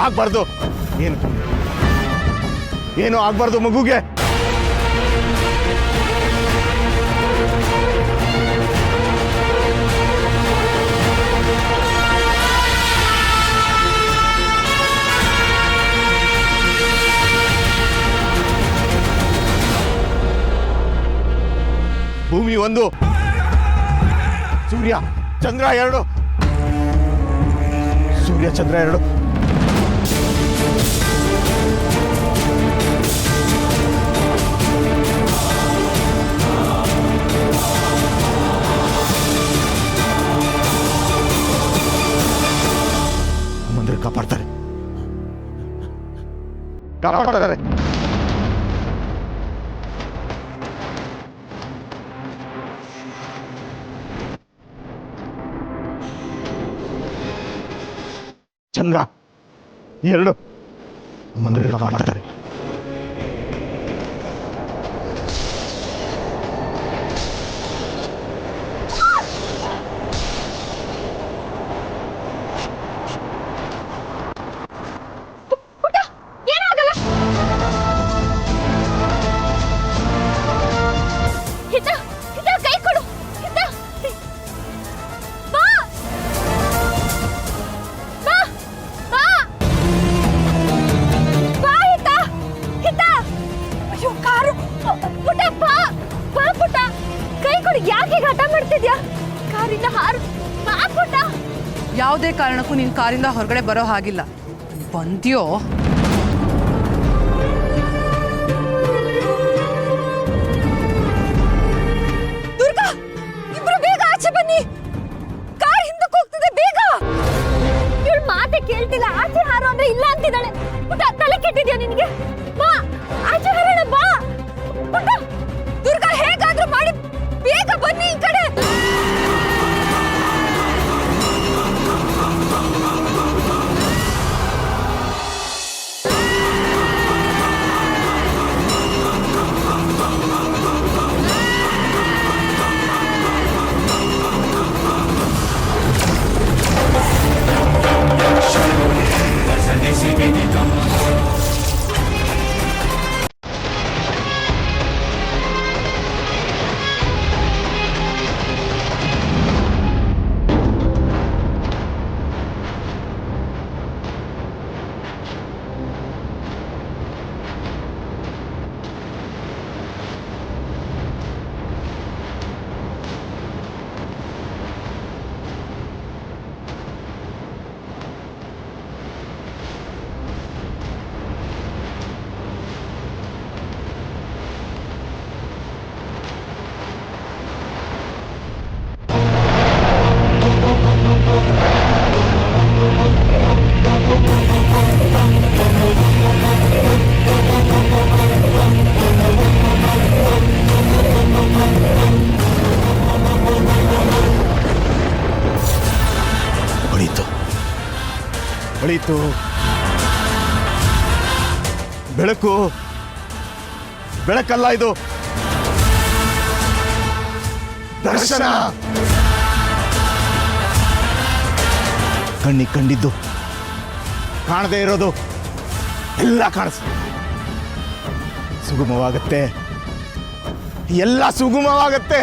ಆಗ್ಬಾರ್ದು. ಏನು ಆಗ್ಬಾರ್ದು ಮಗುಗೆ. ಭೂಮಿ 1, ಸೂರ್ಯ ಚಂದ್ರ 2. ಸೂರ್ಯ ಚಂದ್ರ 2. ಮಂದಿರ ಕಾಪಾಡ್ತಾರೆ. ಚಂದ್ರ 2 ಮಂದಿರ ಕಾಪಾಡ್ತಾರೆ. ಯಾವುದೇ ಕಾರಣಕ್ಕೂ ನೀನು ಕಾರಿಂದ ಹೊರಗಡೆ ಬರೋ ಹಾಗಿಲ್ಲ. ಬಂದ್ಯೋ ದುರ್ಗಾ, ಇಬ್ರು ಬೇಗ ಆಚೆ ಬನ್ನಿ. ಕಾರ್ ಹಿಂದಕ್ಕೆ ಹೋಗ್ತಿದೆ, ಬೇಗ. ಇವಳು ಮಾತೆ ಕೇಳ್ತಿಲ್ಲ. ಆಚೆ ಹಾರೋ ಅಂದ್ರೆ ಇಲ್ಲ ಅಂತಿದ್ದಾಳೆ. ಪುಟ್ಟ, ತಲೆ ಕೆಟ್ಟಿದ್ಯಾ ನಿನಗೆ? ಬಾ ಆಚೆ ಹಾರೋಣ, ಬಾ ಪುಟ್ಟ. ದುರ್ಗಾ, ಹೇಗಾದ್ರೂ ಮಾಡಿ ಬೇಗ ಬನ್ನಿ ಈ ಕಡೆ. ಹೊಳಿತು ಬೆಳಕು. ಬೆಳಕಲ್ಲ ಇದು, ದರ್ಶನ. ಕಣ್ಣಿಗೆ ಕಂಡಿದ್ದು ಕಾಣದೇ ಇರೋದು ಎಲ್ಲ ಕಾಣಿಸ್ತದೆ. ಸುಗಮವಾಗತ್ತೆ, ಎಲ್ಲ ಸುಗಮವಾಗತ್ತೆ.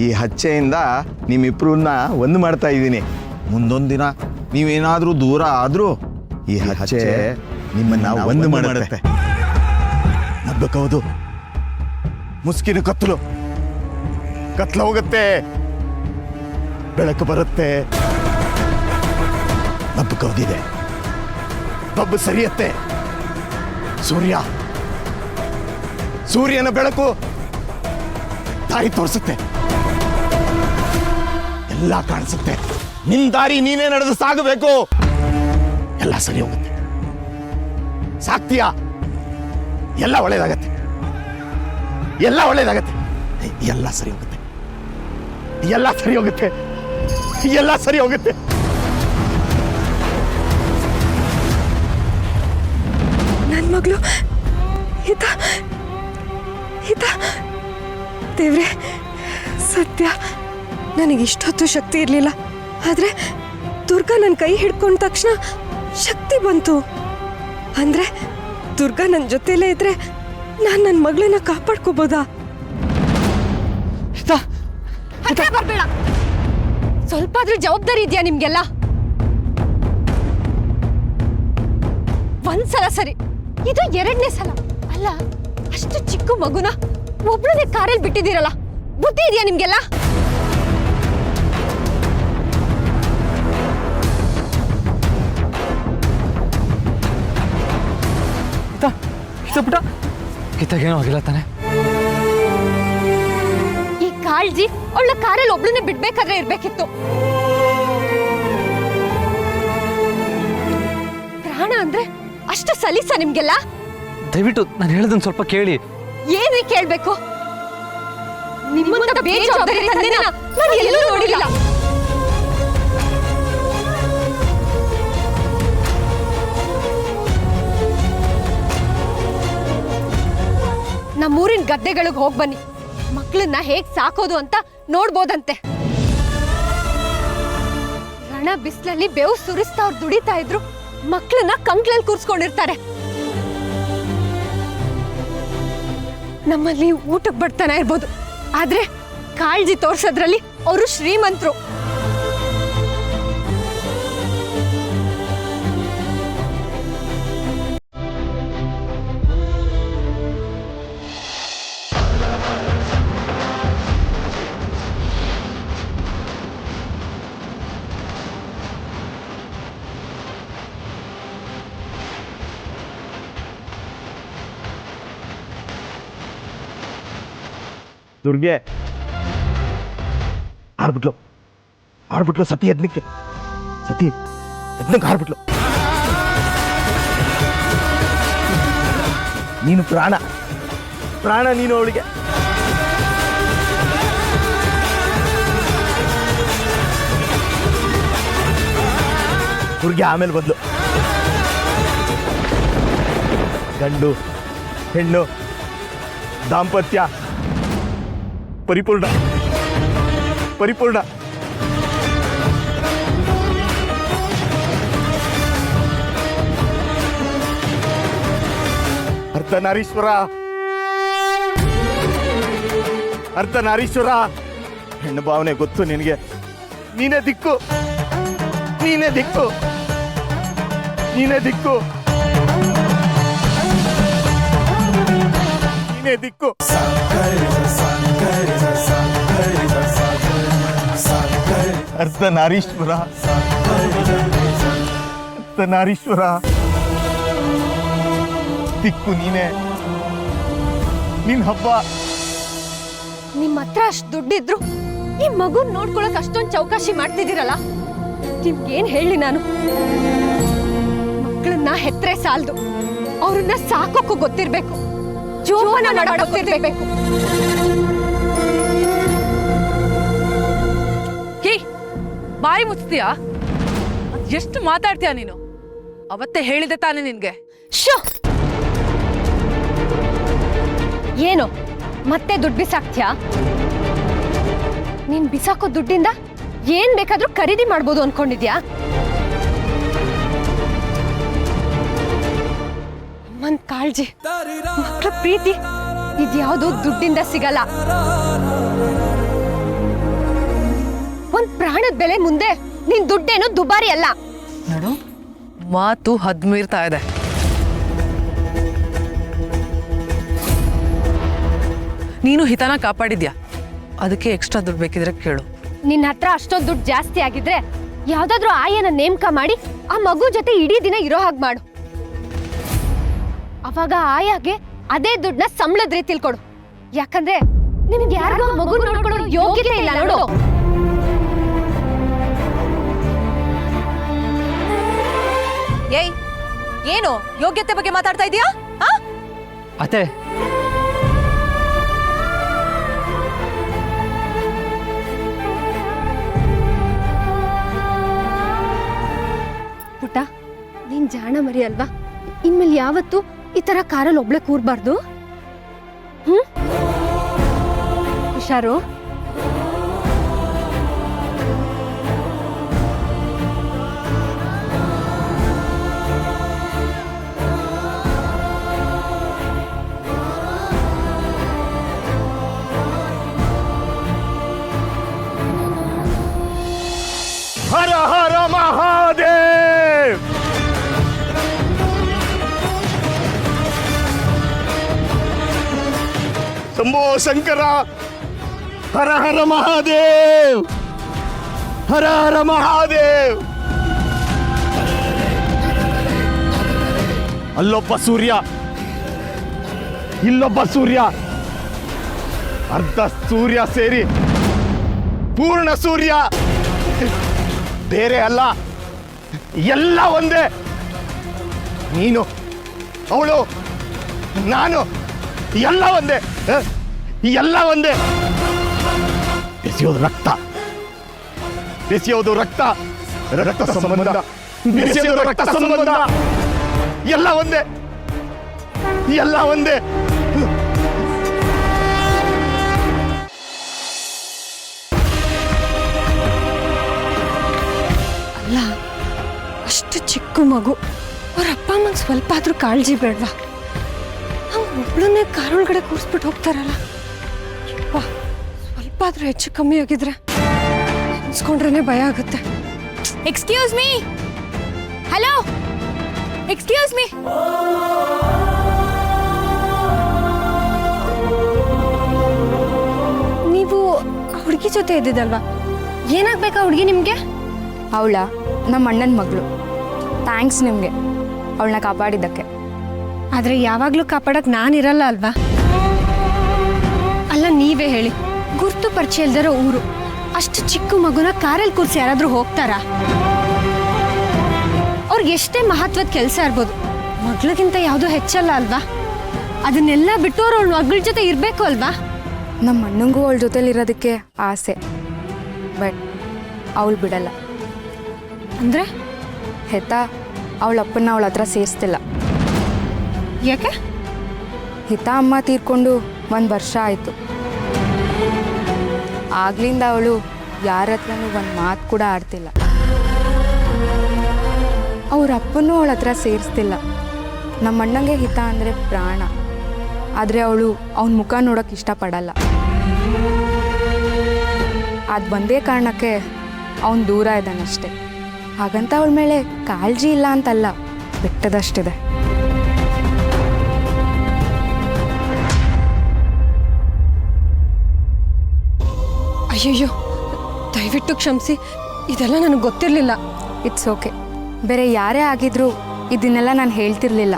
ಈ ಹಚ್ಚೆಯಿಂದ ನಿಮ್ಮಿಬ್ರನ್ನ ಒಂದು ಮಾಡ್ತಾ ಇದ್ದೀನಿ. ಮುಂದೊಂದು ದಿನ ನೀವೇನಾದ್ರೂ ದೂರ ಆದ್ರೂ ಈ ಹಚ್ಚೆ ನಿಮ್ಮನ್ನ ಒಂದು ಮಾಡುತ್ತೆ. ನಬ್ಬಕೌದು, ಮುಸ್ಕಿನ ಕತ್ತಲು ಹೋಗುತ್ತೆ, ಬೆಳಕು ಬರುತ್ತೆ. ನಬ್ಬಕೌದಿದೆ, ಬಬ್ಬು ಸರಿಯತ್ತೆ. ಸೂರ್ಯನ ಬೆಳಕು ದಾರಿ ತೋರಿಸುತ್ತೆ, ಎಲ್ಲ ಕಾಣಿಸುತ್ತೆ. ನಿನ್ ದಾರಿ ನೀನೇ ನಡೆದು ಸಾಗಬೇಕು. ಎಲ್ಲ ಸರಿ ಹೋಗುತ್ತೆ. ಸಾಕ್ತೀಯಾ? ಎಲ್ಲ ಒಳ್ಳೇದಾಗತ್ತೆ, ಎಲ್ಲ ಒಳ್ಳೇದಾಗತ್ತೆ. ಎಲ್ಲ ಸರಿ ಹೋಗುತ್ತೆ, ಎಲ್ಲ ಸರಿ ಹೋಗುತ್ತೆ, ಎಲ್ಲ ಸರಿ ಹೋಗುತ್ತೆ. ನನ್ನ ಮಗಳು ಹಿತ ದೇವ್ರೆ, ಸತ್ಯ ನನಗೆ ಇಷ್ಟೊತ್ತು ಶಕ್ತಿ ಇರಲಿಲ್ಲ, ಆದರೆ ದುರ್ಗಾ ನನ್ನ ಕೈ ಹಿಡ್ಕೊಂಡ ತಕ್ಷಣ ಶಕ್ತಿ ಬಂತು. ಅಂದರೆ ದುರ್ಗಾ ನನ್ನ ಜೊತೆಲೇ ಇದ್ರೆ ನಾನು ನನ್ನ ಮಗಳನ್ನ ಕಾಪಾಡ್ಕೋಬೋದಾ? ಹತ್ರ ಬರ್ಬೇಡ. ಸ್ವಲ್ಪ ಆದ್ರೂ ಜವಾಬ್ದಾರಿ ಇದೆಯಾ ನಿಮ್ಗೆಲ್ಲ? ಒಂದ್ಸಲ ಸರಿ, ಇದು 2ನೇ ಸಲ ಅಲ್ಲ. ಅಷ್ಟು ಚಿಕ್ಕ ಮಗುನ ಒಬ್ಳನ್ನೇ ಕಾರಲ್ಲಿ ಬಿಟ್ಟಿದ್ದೀರಲ್ಲ, ಬುದ್ಧಿ ಇದೆಯಾ ನಿಮ್ಗೆಲ್ಲ? ಪುಟ ಕಿತ್ತಾಗೇನೋ ಆಗಿಲ್ಲ ತಾನೆ? ಈ ಕಾಳ್ಜಿ ಅವಳ ಕಾರಲ್ಲಿ ಒಬ್ಳನ್ನೇ ಬಿಡ್ಬೇಕಾದ್ರೆ ಇರ್ಬೇಕಿತ್ತು. ಪ್ರಾಣ ಅಂದ್ರೆ ಅಷ್ಟು ಸಲೀಸ ನಿಮ್ಗೆಲ್ಲ? ದಯವಿಟ್ಟು ನಾನು ಹೇಳೋದನ್ನ ಸ್ವಲ್ಪ ಕೇಳಿ. ಏನ್ರಿ ಕೇಳ್ಬೇಕು? ನಿಮ್ಮಂತ ಬೇಜವಾಬ್ದಾರಿ ತಂದೆನ ನಾನು ಎಲ್ಲೂ ನೋಡಿಲ್ಲ. ನಮ್ಮೂರಿನ ಗದ್ದೆಗಳಿಗೆ ಹೋಗಿ ಬನ್ನಿ, ಮಕ್ಕಳನ್ನ ಹೇಗ್ ಸಾಕೋದು ಅಂತ ನೋಡ್ಬೋದಂತೆ. ರಣ ಬಿಸಿಲಲ್ಲಿ ಬೇವು ಸುರಿಸ್ತಾ ಅವ್ರು ದುಡಿತಾ ಇದ್ರು, ಮಕ್ಕಳನ್ನ ಕಂಕ್ಳಲ್ಲಿ ಕೂರ್ಸ್ಕೊಂಡಿರ್ತಾರೆ. ನಮ್ಮಲ್ಲಿ ಊಟಕ್ಕೆ ಬಡ್ತಾನ ಇರ್ಬೋದು, ಆದ್ರೆ ಕಾಳಜಿ ತೋರ್ಸೋದ್ರಲ್ಲಿ ಅವರು ಶ್ರೀಮಂತರು. ದುರ್ಗೆ ಆಡ್ಬಿಟ್ಲು ಸತಿ ಎದ್ನಿಕ್ಕೆ ಆಡ್ಬಿಟ್ಲು. ನೀನು ಪ್ರಾಣ ನೀನು ಅವಳಿಗೆ. ದುರ್ಗೆ ಆಮೇಲೆ ಬಂದ್ಲು. ಗಂಡು ಹೆಣ್ಣು ದಾಂಪತ್ಯ ಪರಿಪೂರ್ಣ. ಅರ್ಧನಾರೀಶ್ವರ ಹೆಣ್ಣು ಭಾವನೆ ಗೊತ್ತು ನಿನಗೆ. ನೀನೇ ದಿಕ್ಕು. ಅರ್ಧನಾರೀಶ್ವರ ದಿಕ್ಕು ನೀನೇ. ನಿನ್ ಹಬ್ಬ. ನಿಮ್ಮ ಹತ್ರ ಅಷ್ಟು ದುಡ್ಡಿದ್ರು ಈ ಮಗುನ್ ನೋಡ್ಕೊಳಕ್ ಅಷ್ಟೊಂದು ಚೌಕಾಶಿ ಮಾಡ್ತಿದ್ದೀರಲ್ಲ, ನಿಮ್ಗೇನ್ ಹೇಳಿ ನಾನು? ಮಕ್ಕಳನ್ನ ಹೆತ್ರೆ ಸಾಲದು, ಅವ್ರನ್ನ ಸಾಕೋಕ್ಕೂ ಗೊತ್ತಿರ್ಬೇಕು, ಜೋಪಾನ ಮಾಡೋಕ್ಕಿರ್ಬೇಕು. ಬಾಯಿ ಮುಚ್ತೀಯಾ? ಎಷ್ಟು ಮಾತಾಡ್ತೀಯ ನೀನು? ಅವತ್ತೇ ಹೇಳಿದೆ ತಾನೆ ನಿನ್ಗೆ. ಏನು ಮತ್ತೆ ದುಡ್ಡು ಬಿಸಾಕ್ತ್ಯಾ? ನೀನ್ ಬಿಸಾಕೋ ದುಡ್ಡಿಂದ ಏನ್ ಬೇಕಾದ್ರೂ ಖರೀದಿ ಮಾಡ್ಬೋದು ಅನ್ಕೊಂಡಿದ್ಯಾ? ಅಮ್ಮನ್ ಕಾಳಜಿ, ಮಕ್ಕಳ ಪ್ರೀತಿ ಇದ್ಯಾವುದು ದುಡ್ಡಿಂದ ಸಿಗಲ್ಲ. ಒಂದ್ ಪ್ರಾಣದ ಬೆಲೆ ಮುಂದೆ ನಿನ್ ದುಡ್ಡೇನು ದುಬಾರಿ ಅಲ್ಲ. ನೋಡು, ಮಾತು ಹದ್ಮೀರ್ತಾ ಇದೆ. ನೀನು ಹಿತನ ಕಾಪಾಡಿದ್ಯಾ, ಅದಕ್ಕೆ ಎಕ್ಸ್ಟ್ರಾ ದುಡ್ಡು ಬೇಕಿದ್ರೆ ಕೇಳು. ನಿನ್ನ ಹತ್ರ ಅಷ್ಟೊಂದು ದುಡ್ಡು ಜಾಸ್ತಿ ಆಗಿದ್ರೆ ಯಾವ್ದಾದ್ರೂ ಆಯನ ನೇಮಕ ಮಾಡಿ ಆ ಮಗು ಜೊತೆ ಇಡೀ ದಿನ ಇರೋ ಹಾಗೆ ಮಾಡು. ಅವಾಗ ಆಯಾಗೆ ಅದೇ ದುಡ್ಡನ್ನ ಸಂಬಳದ ರೀತಿಲಿ ಕೊಡು. ಯಾಕಂದ್ರೆ ನಿಮ್ಗೆ ಯಾರಿಗೂ ಮಗು ನೋಡ್ಕೊಳ್ಳೋ ಯೋಗ್ಯತೆ ಇಲ್ಲ ನೋಡು. ಏಯ್, ಏನು ಯೋಗ್ಯತೆ ಬಗ್ಗೆ ಮಾತಾಡ್ತಾ ಇದೀಯಾ? ಅತ್ತೆ, ಪುಟ್ಟ, ನೀನ್ ಜಾಣ ಮರಿ ಅಲ್ವಾ? ಇನ್ಮೇಲೆ ಯಾವತ್ತೂ ಈ ತರ ಕಾರಲ್ಲಿ ಒಬ್ಳೆ ಕೂರ್ಬಾರ್ದು. ಹುಷಾರು. ಶಂಭೋ ಶಂಕರ, ಹರ ಹರ ಮಹಾದೇವ್, ಹರ ಹರ ಮಹಾದೇವ್. ಅಲ್ಲೊಬ್ಬ ಸೂರ್ಯ, ಇಲ್ಲೊಬ್ಬ ಸೂರ್ಯ, ಅರ್ಧ ಸೂರ್ಯ ಸೇರಿ ಪೂರ್ಣ ಸೂರ್ಯ. ಬೇರೆ ಅಲ್ಲ, ಎಲ್ಲ ಒಂದೇ. ನೀನು, ಅವಳು, ನಾನು, ಎಲ್ಲ ಒಂದೇ, ಎಲ್ಲ ಒಂದೇ. ಬೆಸೆಯೋದು ರಕ್ತ, ಬೆಸೆಯೋದು ರಕ್ತ, ರಕ್ತ ಸಂಬಂಧ, ಬೆಸೆಯೋದು ರಕ್ತ ಸಂಬಂಧ. ಎಲ್ಲ ಒಂದೇ, ಎಲ್ಲ ಒಂದೇ. ಅಲ್ಲ, ಅಷ್ಟು ಚಿಕ್ಕ ಮಗು, ಅವ್ರ ಅಪ್ಪ ಅಮ್ಮಂಗೆ ಸ್ವಲ್ಪ ಆದ್ರೂ ಕಾಳಜಿ ಬೇಡವಾ? ಹಂಗೆ ಒಬ್ಳನ್ನೇ ಕಾರೊಳಗಡೆ ಕೂರಿಸ್ಬಿಟ್ಟು ಹೋಗ್ತಾರಲ್ಲ. ಯಪ್ಪ, ಸ್ವಲ್ಪ ಆದ್ರೂ ಹೆಚ್ಚು ಕಮ್ಮಿ ಆಗಿದ್ರೆ ಅನ್ಸ್ಕೊಂಡ್ರೇನೆ ಭಯ ಆಗುತ್ತೆ. Excuse me, hello, excuse me. ನೀವು ಹುಡುಗಿ ಜೊತೆ ಇದ್ದಿದ್ದಲ್ವಾ? ಏನಾಗ್ಬೇಕಾ ಹುಡುಗಿ ನಿಮ್ಗೆ? ಅವಳ ನಮ್ಮ ಅಣ್ಣನ ಮಗಳು. ಥ್ಯಾಂಕ್ಸ್ ನಿಮಗೆ ಅವಳನ್ನ ಕಾಪಾಡಿದ್ದಕ್ಕೆ. ಆದ್ರೆ ಯಾವಾಗ್ಲೂ ಕಾಪಾಡಕ್ ನಾನಿರಲ್ಲ ಅಲ್ವಾ? ಅಲ್ಲ, ನೀವೇ ಹೇಳಿ, ಗುರ್ತು ಪರಿಚಯ ಇಲ್ದಿರೋ ಊರು, ಅಷ್ಟು ಚಿಕ್ಕ ಮಗುನ ಕಾರಲ್ಲಿ ಕೂರಿಸಿ ಯಾರಾದ್ರೂ ಹೋಗ್ತಾರಾ? ಅವ್ರಿಗೆ ಎಷ್ಟೇ ಮಹತ್ವದ ಕೆಲಸ ಇರ್ಬೋದು, ಮಗಳಿಗಿಂತ ಯಾವುದೂ ಹೆಚ್ಚಲ್ಲ ಅಲ್ವಾ? ಅದನ್ನೆಲ್ಲ ಬಿಟ್ಟು ಅವ್ರು ಅವಳ ಮಗಳ ಜೊತೆ ಇರಬೇಕು ಅಲ್ವಾ? ನಮ್ಮ ಅಣ್ಣಂಗೂ ಅವಳ ಜೊತೆಲಿರೋದಕ್ಕೆ ಆಸೆ, ಬಟ್ ಅವಳು ಬಿಡಲ್ಲ. ಅಂದ್ರೆ ಹೆತ್ತ ಅವಳ ಅಪ್ಪನ ಅವಳ ಹತ್ರ ಸೇರಿಸ್ತಿಲ್ಲ. ಯಾಕೆ? ಹಿತ ಅಮ್ಮ ತೀರ್ಕೊಂಡು 1 ವರ್ಷ ಆಯಿತು. ಆಗ್ಲಿಂದ ಅವಳು ಯಾರ ಹತ್ರನೂ ಒಂದು ಮಾತು ಕೂಡ ಆಡ್ತಿಲ್ಲ. ಅವ್ರ ಅಪ್ಪನೂ ಅವಳ ಹತ್ರ ಸೇರಿಸ್ತಿಲ್ಲ. ನಮ್ಮ ಅಣ್ಣಂಗೆ ಹಿತ ಅಂದರೆ ಪ್ರಾಣ, ಆದರೆ ಅವಳು ಅವನ ಮುಖ ನೋಡೋಕೆ ಇಷ್ಟಪಡಲ್ಲ. ಅದು ಒಂದೇ ಕಾರಣಕ್ಕೆ ಅವನು ದೂರ ಇದ್ದಾನಷ್ಟೆ. ಹಾಗಂತ ಅವಳ ಮೇಲೆ ಕಾಳಜಿ ಇಲ್ಲ ಅಂತಲ್ಲ, ಬಿಟ್ಟದಷ್ಟಿದೆ. ಅಯ್ಯಯ್ಯೋ, ದಯವಿಟ್ಟು ಕ್ಷಮಿಸಿ, ಇದೆಲ್ಲ ನನಗೆ ಗೊತ್ತಿರಲಿಲ್ಲ. It's okay. ಬೇರೆ ಯಾರೇ ಆಗಿದ್ರೂ ಇದನ್ನೆಲ್ಲ ನಾನು ಹೇಳ್ತಿರ್ಲಿಲ್ಲ.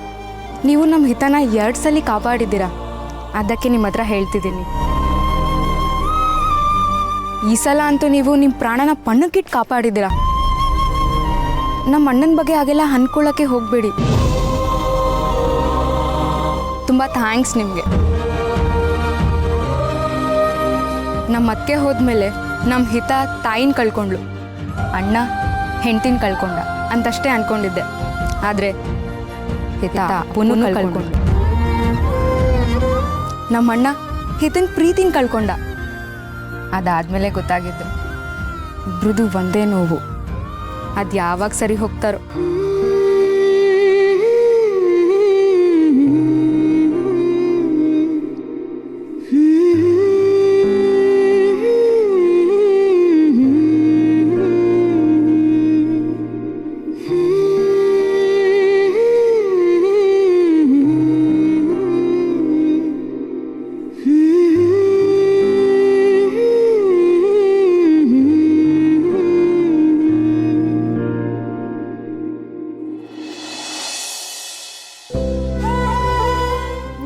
ನೀವು ನಮ್ಮ ಹಿತನ 2 ಸಲ ಕಾಪಾಡಿದ್ದೀರಾ, ಅದಕ್ಕೆ ನಿಮ್ಮ ಹತ್ರ ಹೇಳ್ತಿದ್ದೀನಿ. ಈ ಸಲ ಅಂತೂ ನೀವು ನಿಮ್ಮ ಪ್ರಾಣನ ಪಣ್ಣಕ್ಕಿಟ್ಟು ಕಾಪಾಡಿದ್ದೀರಾ. ನಮ್ಮ ಅಣ್ಣನ ಬಗ್ಗೆ ಹಾಗೆಲ್ಲ ಅನ್ಕೊಳ್ಳೋಕ್ಕೆ ಹೋಗಬೇಡಿ. ತುಂಬ ಥ್ಯಾಂಕ್ಸ್ ನಿಮಗೆ. ನಮ್ಮ ಅತ್ತೆ ಹೋದ್ಮೇಲೆ ನಮ್ಮ ಹಿತ ತಾಯಿನ ಕಳ್ಕೊಂಡ್ಳು, ಅಣ್ಣ ಹೆಂಡ್ತಿನ ಕಳ್ಕೊಂಡ ಅಂತಷ್ಟೇ ಅನ್ಕೊಂಡಿದ್ದೆ. ಆದರೆ ಹಿತ ಪುನಃ ಕಳ್ಕೊಂಡ. ನಮ್ಮ ಅಣ್ಣ ಹಿತನ ಪ್ರೀತಿನ ಕಳ್ಕೊಂಡ. ಅದಾದ್ಮೇಲೆ ಗೊತ್ತಾಗಿದ್ದು ಇಬ್ರದು ಒಂದೇ ನೋವು. ಅದು ಯಾವಾಗ ಸರಿ ಹೋಗ್ತಾರೋ.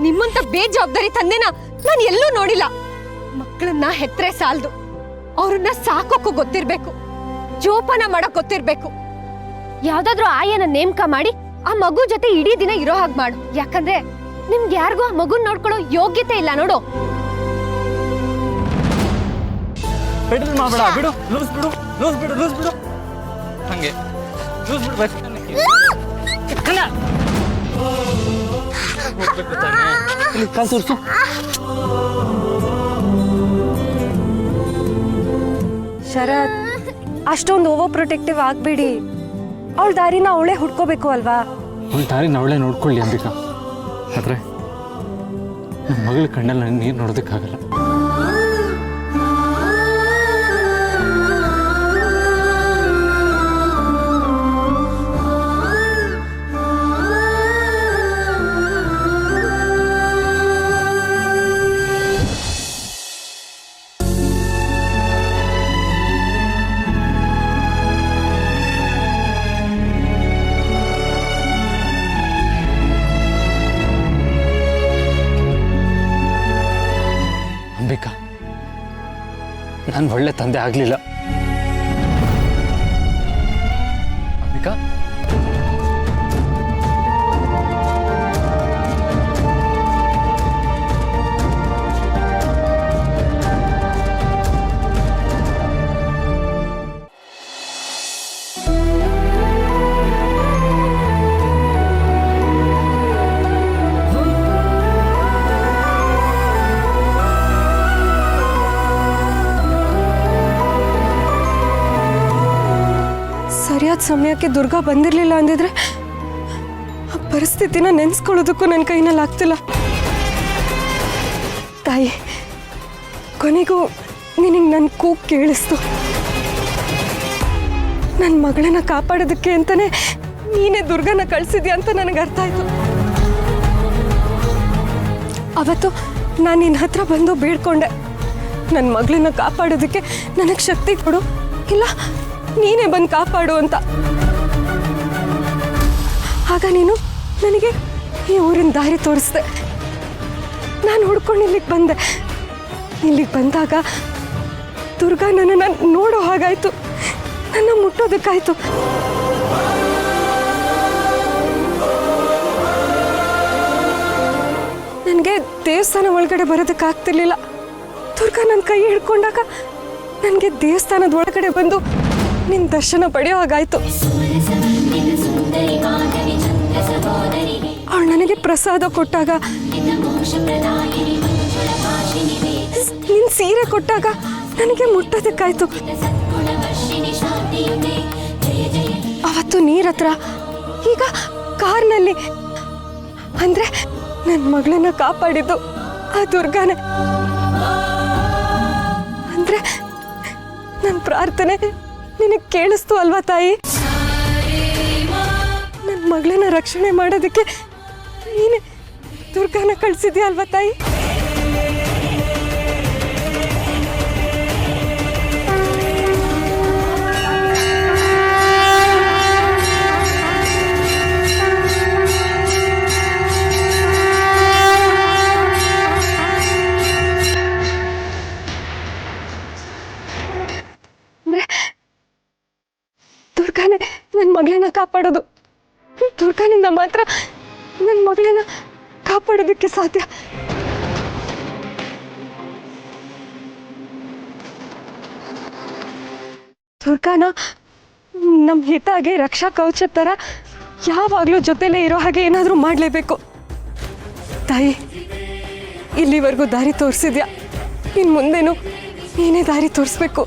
ನಿಮ್ಮಂತ ಬೇಜವಾಬ್ದಾರಿ ತಂದೆನ ನಾನು ಎಲ್ಲೂ ನೋಡಿಲ್ಲ. ಮಕ್ಕಳನ್ನ ಹೆತ್ರೆ ಸಾಲದು, ಅವ್ರನ್ನ ಸಾಕೋಕ್ಕೂ ಗೊತ್ತಿರ್ಬೇಕು, ಜೋಪಾನ ಮಾಡಕ್ ಗೊತ್ತಿರ್ಬೇಕು. ಯಾವ್ದಾದ್ರೂ ಆಯನ ನೇಮಕ ಮಾಡಿ ಆ ಮಗು ಜೊತೆ ಇಡೀ ದಿನ ಇರೋ ಹಾಗೆ ಮಾಡು. ಯಾಕಂದ್ರೆ ನಿಮ್ಗೆ ಯಾರಿಗೂ ಆ ಮಗುನ್ ನೋಡ್ಕೊಳ್ಳೋ ಯೋಗ್ಯತೆ ಇಲ್ಲ ನೋಡು. ಪೆಟ್ರೋಲ್ ಮಾಡಬೇಡ, ಬಿಡು, ಲೂಸ್ ಬಿಡು, ಲೂಸ್ ಬಿಡು, ಲೂಸ್ ಬಿಡು, ಹಂಗೆ ಲೂಸ್ ಬಿಡು. ಬಸ್ ಹೋಗ್ಬೇಕು ತಾನೆ, ಇಲ್ಲಿ ಕಾಲು ತೋರಿಸು. ಶರತ್, ಅಷ್ಟೊಂದು ಓವರ್ ಪ್ರೊಟೆಕ್ಟಿವ್ ಆಗ್ಬೇಡಿ. ಅವಳ ದಾರಿನ ಅವಳೇ ಹುಡ್ಕೋಬೇಕು ಅಲ್ವಾ? ಅವಳ ದಾರಿ ಅವಳೇ ನೋಡ್ಕೊಳ್ಳಿ ಅಂಬಿಕಾ. ಆದರೆ ನನ್ನ ಮಗಳ ಕಣ್ಣಲ್ಲಿ ನೀರು ನೋಡೋದಕ್ಕಾಗಲ್ಲ. ನಾನು ಒಳ್ಳೆ ತಂದೆ ಆಗಲಿಲ್ಲ. ಅಂಬಿಕಾ, ಸರಿಯಾದ ಸಮಯಕ್ಕೆ ದುರ್ಗಾ ಬಂದಿರಲಿಲ್ಲ ಅಂದಿದ್ರೆ ಆ ಪರಿಸ್ಥಿತಿನ ನೆನೆಸ್ಕೊಳ್ಳೋದಕ್ಕೂ ನನ್ನ ಕೈನಲ್ಲಿ ಆಗ್ತಿಲ್ಲ. ತಾಯಿ, ಕೊನೆಗೂ ನಿನಗೆ ನನ್ನ ಕೂಗು ಕೇಳಿಸ್ತು. ನನ್ನ ಮಗಳನ್ನ ಕಾಪಾಡೋದಕ್ಕೆ ಅಂತಾನೆ ನೀನೇ ದುರ್ಗನ ಕಳಿಸಿದ್ಯಾ ಅಂತ ನನಗೆ ಅರ್ಥ ಆಯಿತು. ಅವತ್ತು ನಾನು ನಿನ್ನ ಹತ್ರ ಬಂದು ಬೇಡ್ಕೊಂಡೆ, ನನ್ನ ಮಗಳನ್ನ ಕಾಪಾಡೋದಕ್ಕೆ ನನಗೆ ಶಕ್ತಿ ಕೊಡು, ಇಲ್ಲ ನೀನೇ ಬಂದು ಕಾಪಾಡು ಅಂತ. ಆಗ ನೀನು ನನಗೆ ಈ ಊರಿನ ದಾರಿ ತೋರಿಸ್ದೆ. ನಾನು ಹುಡ್ಕೊಂಡು ಇಲ್ಲಿಗೆ ಬಂದೆ. ಇಲ್ಲಿಗೆ ಬಂದಾಗ ದುರ್ಗಾ ನನ್ನನ್ನು ನೋಡೋ ಹಾಗಾಯಿತು, ನನ್ನ ಮುಟ್ಟೋದಕ್ಕಾಯ್ತು. ನನಗೆ ದೇವಸ್ಥಾನ ಒಳಗಡೆ ಬರೋದಕ್ಕಾಗ್ತಿರ್ಲಿಲ್ಲ. ದುರ್ಗಾ ನನ್ನ ಕೈ ಹಿಡ್ಕೊಂಡಾಗ ನನಗೆ ದೇವಸ್ಥಾನದ ಒಳಗಡೆ ಬಂದು ನಿನ್ನ ದರ್ಶನ ಪಡೆಯೋ ಹಾಗಾಯ್ತು. ಅವಳು ನನಗೆ ಪ್ರಸಾದ ಕೊಟ್ಟಾಗ, ನಿನ್ನ ಸೀರೆ ಕೊಟ್ಟಾಗ ನನಗೆ ಮುಟ್ಟೋದಕ್ಕಾಯ್ತು. ಅವತ್ತು ನೀರತ್ರ, ಈಗ ಕಾರ್ನಲ್ಲಿ. ಅಂದ್ರೆ ನನ್ನ ಮಗಳನ್ನ ಕಾಪಾಡಿದ್ದು ಆ ದುರ್ಗಾನೆ. ಅಂದ್ರೆ ನನ್ನ ಪ್ರಾರ್ಥನೆ ನಿನಗೆ ಕೇಳಿಸ್ತು ಅಲ್ವಾ ತಾಯಿ? ನನ್ನ ಮಗಳನ್ನ ರಕ್ಷಣೆ ಮಾಡೋದಕ್ಕೆ ನೀನೆ ದುರ್ಗಾನ ಕಳಿಸಿದ್ಯಾ ಅಲ್ವಾ ತಾಯಿ? ದುರ್ಗಾನೇ ನನ್ನ ಮಗಳನ್ನ ಕಾಪಾಡೋದು. ದುರ್ಗಾನಿಂದ ಮಾತ್ರ ನನ್ನ ಮಗಳನ್ನ ಕಾಪಾಡೋದಕ್ಕೆ ಸಾಧ್ಯ. ದುರ್ಗಾನ ನಮ್ಮ ಹಿತಾಗೆ ರಕ್ಷಾ ಕವಚ ಥರ ಯಾವಾಗಲೂ ಜೊತೆಲೇ ಇರೋ ಹಾಗೆ ಏನಾದರೂ ಮಾಡಲೇಬೇಕು. ತಾಯಿ, ಇಲ್ಲಿವರೆಗೂ ದಾರಿ ತೋರಿಸಿದ್ಯಾ, ಇನ್ನು ಮುಂದೆನೂ ನೀನೇ ದಾರಿ ತೋರಿಸ್ಬೇಕು.